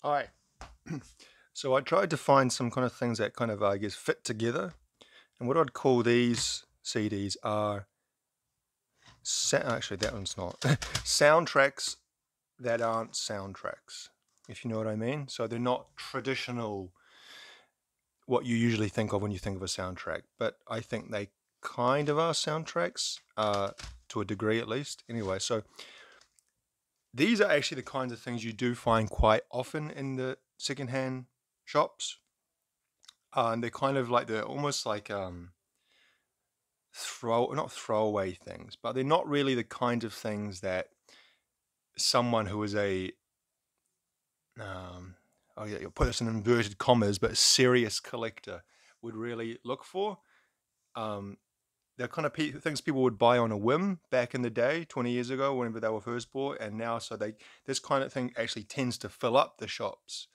Hi. So I tried to find some kind of things that kind of, I guess, fit together. And what I'd call these CDs are, actually, that one's not, soundtracks that aren't soundtracks, if you know what I mean. So they're not traditional, what you usually think of when you think of a soundtrack, but I think they kind of are soundtracks, to a degree at least. Anyway, so these are actually the kinds of things you do find quite often in the secondhand shops. And they're kind of like, they're almost like not throwaway things, but they're not really the kind of things that someone who is a oh yeah, you'll put this in inverted commas, but a serious collector would really look for. Um, they're kind of things people would buy on a whim back in the day, 20 years ago, whenever they were first bought, and now so they this kind of thing actually tends to fill up the shops.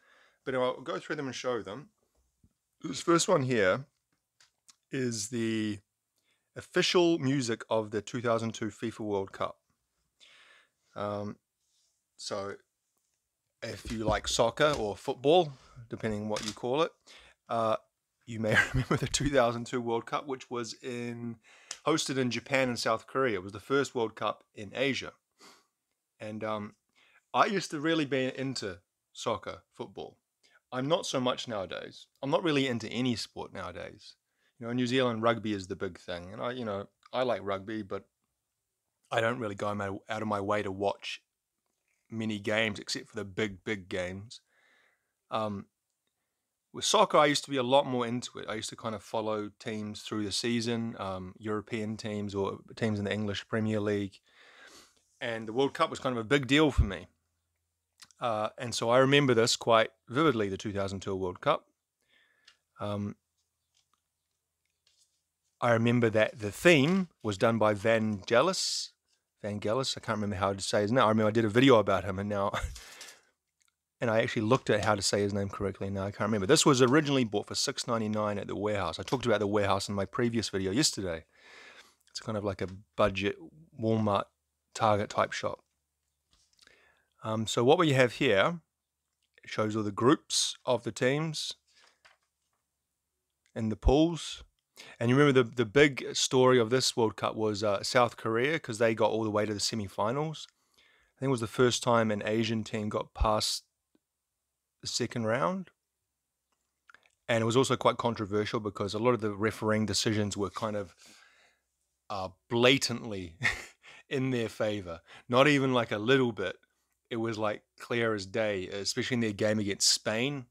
But I'll go through them and show them. This first one here is the official music of the 2002 FIFA World Cup. So if you like soccer or football, depending on what you call it, you may remember the 2002 World Cup, which was hosted in Japan and South Korea. It was the first World Cup in Asia. And I used to really be into soccer, football. I'm not so much nowadays. I'm not really into any sport nowadays. In New Zealand, rugby is the big thing. And I like rugby, but I don't really go out of my way to watch many games except for the big games. With soccer, I used to be a lot more into it. I used to kind of follow teams through the season, European teams or teams in the English Premier League. And the World Cup was kind of a big deal for me. And so I remember this quite vividly, the 2002 World Cup. I remember that the theme was done by Vangelis. I can't remember how to say his name. I remember I did a video about him, and now, and I actually looked at how to say his name correctly, and now I can't remember. This was originally bought for $6.99 at the warehouse. I talked about the warehouse in my previous video yesterday. It's kind of like a budget Walmart, Target type shop. So what we have here, it shows all the groups of the teams in the pools. And you remember the big story of this World Cup was South Korea, because they got all the way to the semi-finals. I think it was the first time an Asian team got past the second round. And it was also quite controversial because a lot of the refereeing decisions were kind of blatantly in their favor. Not even like a little bit. It was like clear as day, especially in their game against Spain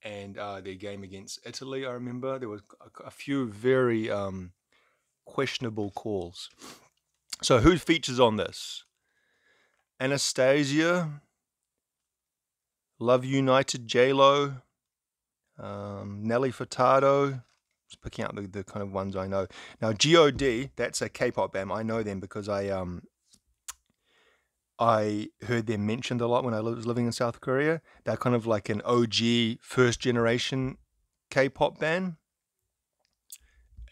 and their game against Italy. I remember there was a few very questionable calls. So who features on this? Anastasia, Love United, J-Lo, Nelly Furtado. Just picking out the kind of ones I know. Now God, that's a K-pop band. I know them because I heard them mentioned a lot when I was living in South Korea. They're kind of like an OG first generation K-pop band,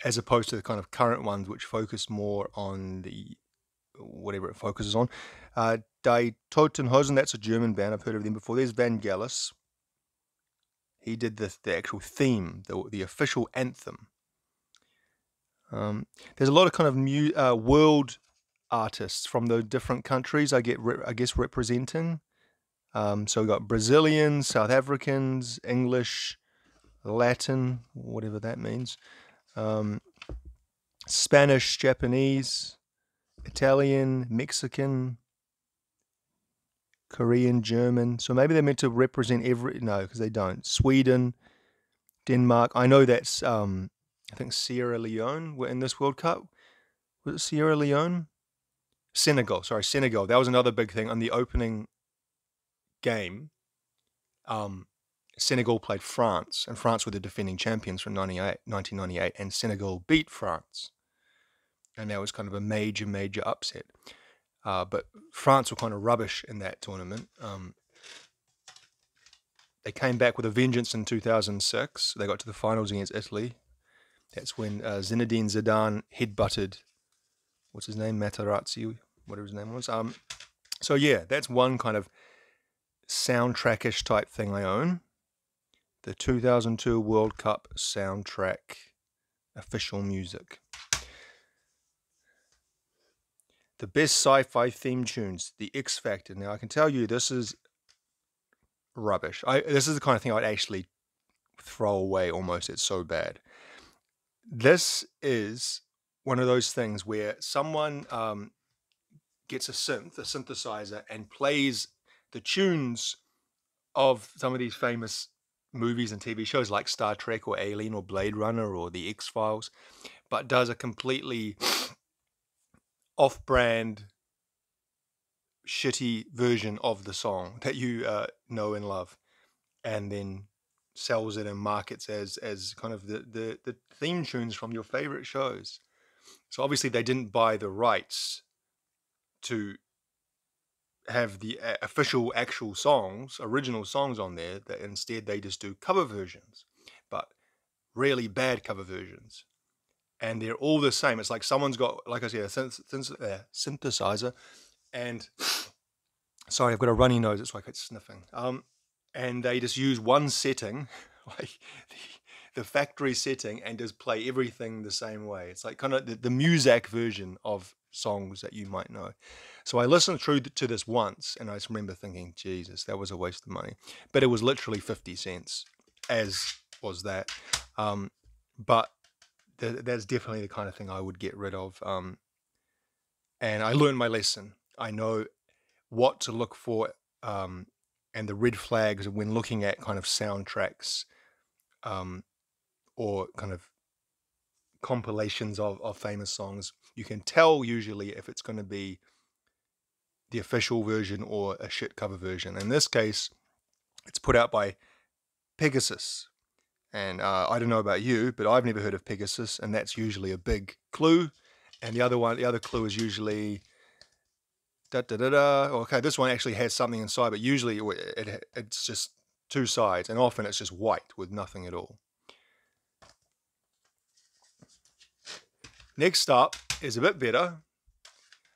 as opposed to the kind of current ones which focus more on the whatever it focuses on. Die Totenhosen, that's a German band. I've heard of them before. There's Vangelis. He did the actual theme, the official anthem. There's a lot of kind of world artists from the different countries I guess representing. So we got Brazilians, South Africans, English, Latin, whatever that means, Spanish, Japanese, Italian, Mexican, Korean, German. So maybe they're meant to represent no, because they don't. Sweden, Denmark. I know that's I think Sierra Leone were in this World Cup. Was it Sierra Leone? Senegal. That was another big thing on the opening game. Senegal played France, and France were the defending champions from 1998, and Senegal beat France. And that was kind of a major upset. But France were kind of rubbish in that tournament. They came back with a vengeance in 2006. They got to the finals against Italy. That's when Zinedine Zidane headbutted, what's his name, Materazzi, whatever his name was. So yeah, that's one kind of soundtrackish type thing I own. The 2002 World Cup soundtrack official music. The best sci-fi theme tunes, The X Factor. Now, I can tell you this is rubbish. This is the kind of thing I'd actually throw away almost. It's so bad. This is one of those things where someone gets a synthesizer, and plays the tunes of some of these famous movies and TV shows like Star Trek or Alien or Blade Runner or The X-Files, but does a completely off-brand, shitty version of the song that you know and love, and then sells it and markets as kind of the theme tunes from your favorite shows. So obviously they didn't buy the rights to have the official actual songs, original songs on there, that instead they just do cover versions, but really bad cover versions. And they're all the same. It's like someone's got, like I said, a synthesizer, and sorry, I've got a runny nose. It's like it's sniffing. And they just use one setting, like the factory setting, and just play everything the same way. It's like kind of the Muzak version of songs that you might know. So I listened through to this once, and I just remember thinking, Jesus, that was a waste of money. But it was literally 50 cents, as was that. But that's definitely the kind of thing I would get rid of. And I learned my lesson. I know what to look for, and the red flags when looking at kind of soundtracks, or kind of compilations of famous songs. You can tell usually if it's going to be the official version or a shit cover version. In this case, it's put out by Pegasus. And I don't know about you, but I've never heard of Pegasus, and that's usually a big clue. And the other clue is usually da da da da. Okay, this one actually has something inside, but usually it's just two sides, and often it's just white with nothing at all. Next up is a bit better.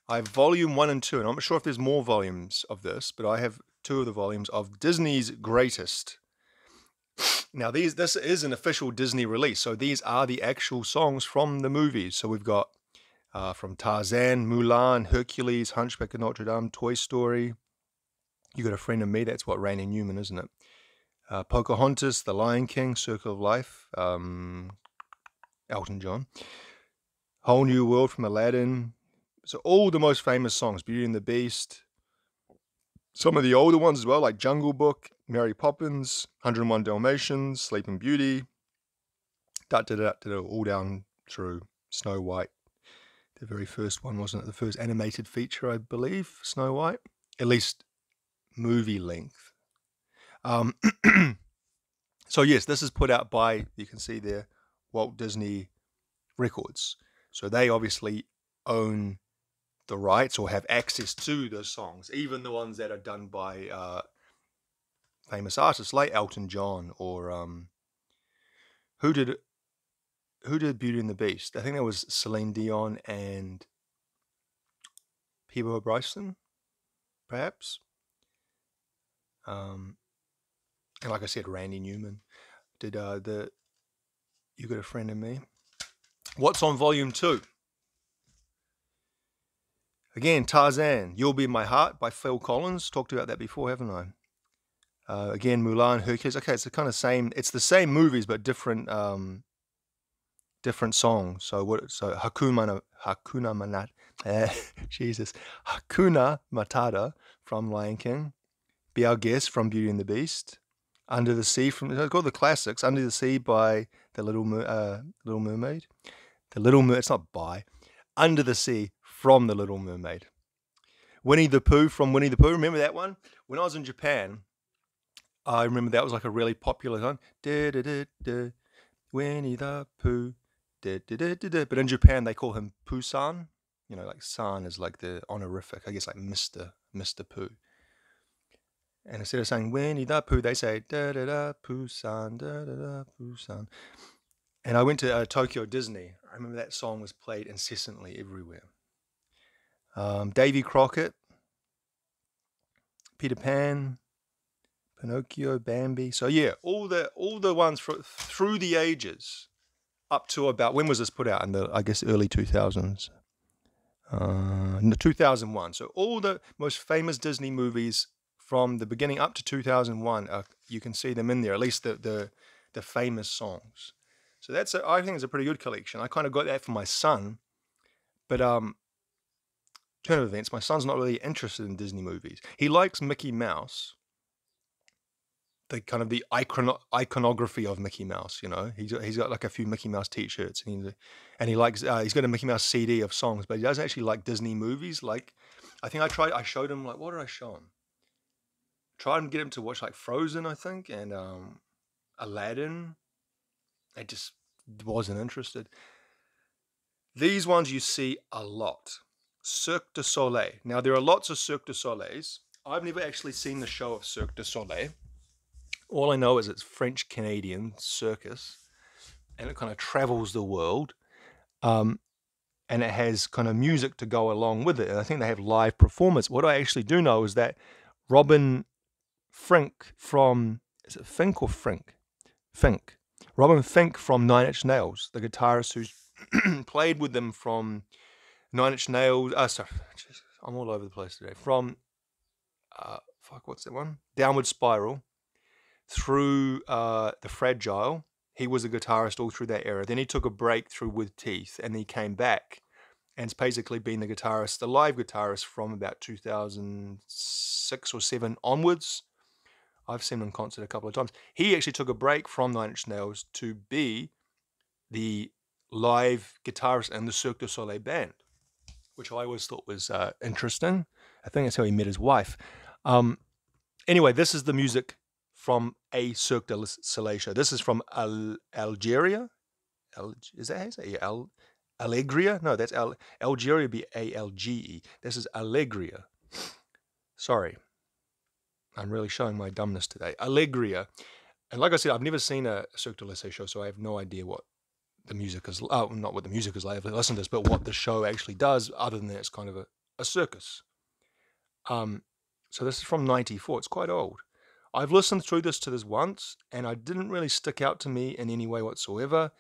I have volume 1 and 2, and I'm not sure if there's more volumes of this, but I have 2 of the volumes of Disney's Greatest. Now, this is an official Disney release, so these are the actual songs from the movies. So we've got from Tarzan, Mulan, Hercules, Hunchback of Notre Dame, Toy Story. You Got a Friend in Me, that's what, Randy Newman, isn't it? Pocahontas, The Lion King, Circle of Life, Elton John. Whole New World from Aladdin. So all the most famous songs, Beauty and the Beast. Some of the older ones as well, like Jungle Book, Mary Poppins, 101 Dalmatians, Sleeping Beauty, all down through Snow White. The very first one, wasn't it? The first animated feature, I believe, Snow White. At least movie length. So yes, this is put out by, you can see there, Walt Disney Records. So they obviously own the rights or have access to the songs, even the ones that are done by famous artists like Elton John, or who did Beauty and the Beast? I think that was Celine Dion and Peebo Bryson, perhaps. And like I said, Randy Newman did the You Got a Friend in Me. What's on volume 2? Again, Tarzan, You'll Be My Heart by Phil Collins. Talked about that before, haven't I? Again, Mulan, Hercules. Okay, it's the kind of same. It's the same movies, but different songs. So Hakuna Matata from Lion King. Be Our Guest from Beauty and the Beast. Under the Sea from, it's called the classics. Under the Sea by the Little Mermaid. It's not by. Under the Sea from The Little Mermaid. Winnie the Pooh from Winnie the Pooh. Remember that one? When I was in Japan, I remember that was like a really popular one. Winnie the Pooh. But in Japan, they call him Pooh-san. You know, like san is like the honorific, I guess, like Mr. Pooh. And instead of saying Winnie the Pooh, they say da-da-da, Pooh-san, da-da-da, Pooh-san. And I went to Tokyo Disney. I remember that song was played incessantly everywhere. Davy Crockett, Peter Pan, Pinocchio, Bambi. So yeah, all the ones through the ages up to about, when was this put out? In the, I guess, early 2000s. In the 2001. So all the most famous Disney movies from the beginning up to 2001, you can see them in there. At least the famous songs. So I think it's a pretty good collection. I kind of got that for my son, but turn of events, my son's not really interested in Disney movies. He likes Mickey Mouse, the kind of the iconography of Mickey Mouse. You know, he's got like a few Mickey Mouse T-shirts, and he likes he's got a Mickey Mouse CD of songs, but he doesn't actually like Disney movies. Like, I think I showed him, like, what did I show him? Tried and get him to watch like Frozen, I think, and Aladdin. I just wasn't interested. These ones you see a lot. Cirque du Soleil. Now, there are lots of Cirque du Soleils. I've never actually seen the show of Cirque du Soleil. All I know is it's French-Canadian circus, and it kind of travels the world, and it has kind of music to go along with it. And I think they have live performance. What I actually do know is that Robin Fink from, is it Fink or Frink? Fink. Robin Fink from Nine Inch Nails, the guitarist who's played with them from Nine Inch Nails. Sorry, Jesus, I'm all over the place today. From, what's that one? Downward Spiral. Through The Fragile. He was a guitarist all through that era. Then he took a break through With Teeth, and he came back and it's basically been the live guitarist from about 2006 or 7 onwards. I've seen him in concert a couple of times. He actually took a break from Nine Inch Nails to be the live guitarist in the Cirque du Soleil band, which I always thought was interesting. I think that's how he met his wife. Anyway, this is the music from a Cirque du Soleil show. This is from Algeria. Is that how you say it? Yeah, Allegria? No, that's Algeria would be Alge. This is Allegria. Sorry. I'm really showing my dumbness today. Allegria. And like I said, I've never seen a Cirque du Soleil show, so I have no idea what the music is. Not what the music is like, I've listened to this, but what the show actually does, other than that it's kind of a circus. So this is from 94. It's quite old. I've listened through this once, and it didn't really stick out to me in any way whatsoever.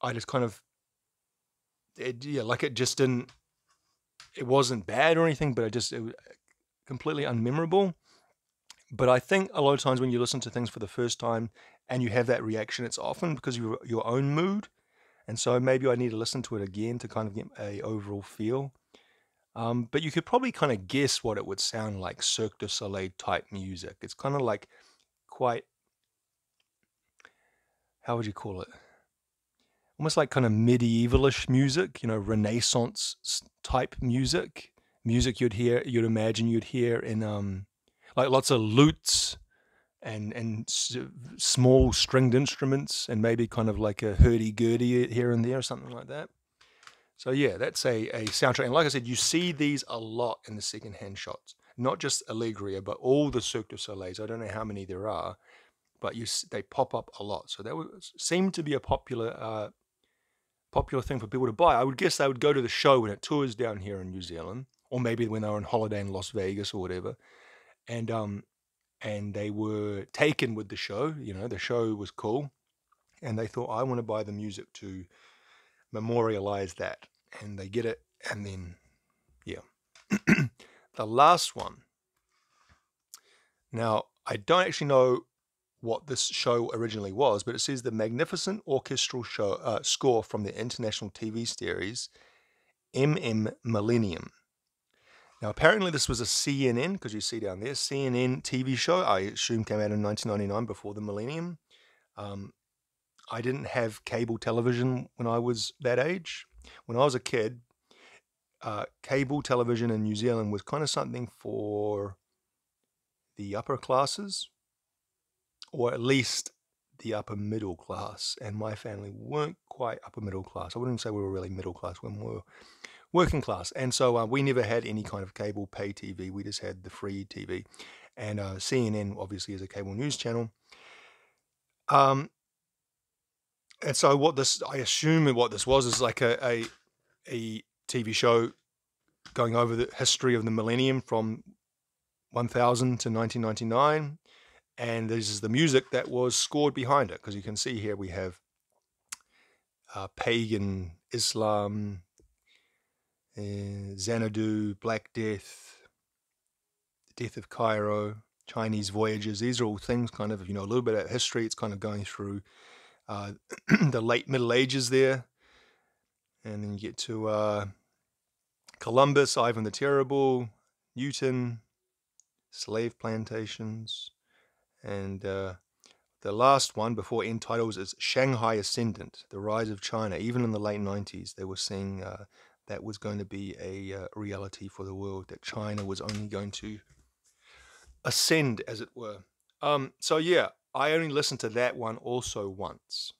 I just kind of, it just didn't, it wasn't bad or anything, but it was completely unmemorable. But I think a lot of times when you listen to things for the first time and you have that reaction, it's often because of your own mood. And so maybe I need to listen to it again to kind of get a overall feel. But you could probably kind of guess what it would sound like, Cirque du Soleil type music. It's kind of like quite, how would you call it? Almost like kind of medievalish music, Renaissance type music. Music you'd imagine you'd hear in like lots of lutes and small stringed instruments, and maybe kind of like a hurdy-gurdy here and there or something like that. So yeah, that's a soundtrack. And like I said, you see these a lot in the secondhand shots. Not just Allegria, but all the Cirque du Soleils. I don't know how many there are, but they pop up a lot. So that would seem to be a popular thing for people to buy. I would guess they would go to the show when it tours down here in New Zealand, or maybe when they were on holiday in Las Vegas or whatever. And they were taken with the show. The show was cool, and they thought, I want to buy the music to memorialize that. And they get it, and then, yeah. The last one. Now, I don't actually know what this show originally was, but it says the magnificent orchestral score from the international TV series Millennium. Now, apparently this was a CNN, because you see down there, CNN TV show. I assume came out in 1999, before the millennium. I didn't have cable television when I was that age. When I was a kid, cable television in New Zealand was kind of something for the upper classes, or at least the upper middle class. And my family weren't quite upper middle class. I wouldn't say we were really middle class when we were working class. And so we never had any kind of cable pay TV. We just had the free TV. And CNN obviously is a cable news channel. And so I assume what this was is like a TV show going over the history of the millennium from 1000 to 1999. And this is the music that was scored behind it, because you can see here we have pagan Islam, Xanadu, Black Death, the death of Cairo, Chinese voyages. These are all things kind of, a little bit of history. It's kind of going through the late Middle Ages there. And then you get to Columbus, Ivan the Terrible, Newton, slave plantations, and the last one before end titles is Shanghai Ascendant, the rise of China. Even in the late 90s, they were saying that was going to be a reality for the world, that China was only going to ascend, as it were. So yeah, I only listened to that one also once.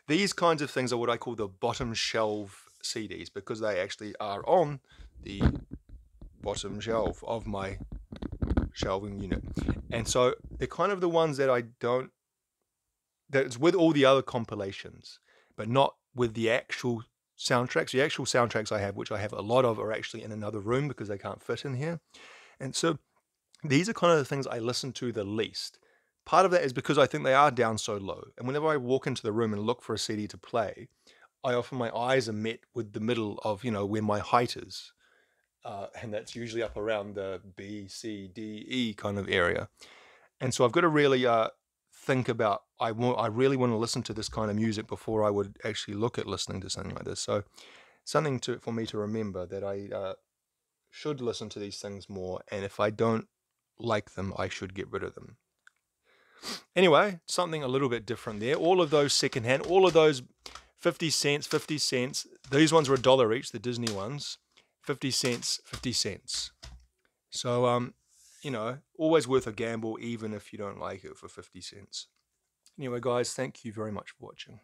These kinds of things are what I call the bottom shelf CDs, because they actually are on the bottom shelf of my shelving unit. And so they're kind of the ones that that's with all the other compilations, but not with the actual soundtracks. The actual soundtracks I have, which I have a lot of, are actually in another room because they can't fit in here. And so these are kind of the things I listen to the least. Part of that is because I think they are down so low. And whenever I walk into the room and look for a CD to play, my eyes are met with the middle of, where my height is. And that's usually up around the B, C, D, E kind of area. And so I've got to really think about, I really want to listen to this kind of music before I would actually look at listening to something like this. So something for me to remember, that I should listen to these things more. And if I don't like them, I should get rid of them. Anyway, something a little bit different there. All of those secondhand, all of those 50 cents. These ones were $1 each, the Disney ones. 50 cents, 50 cents. So, always worth a gamble, even if you don't like it, for 50 cents. Anyway, guys, thank you very much for watching.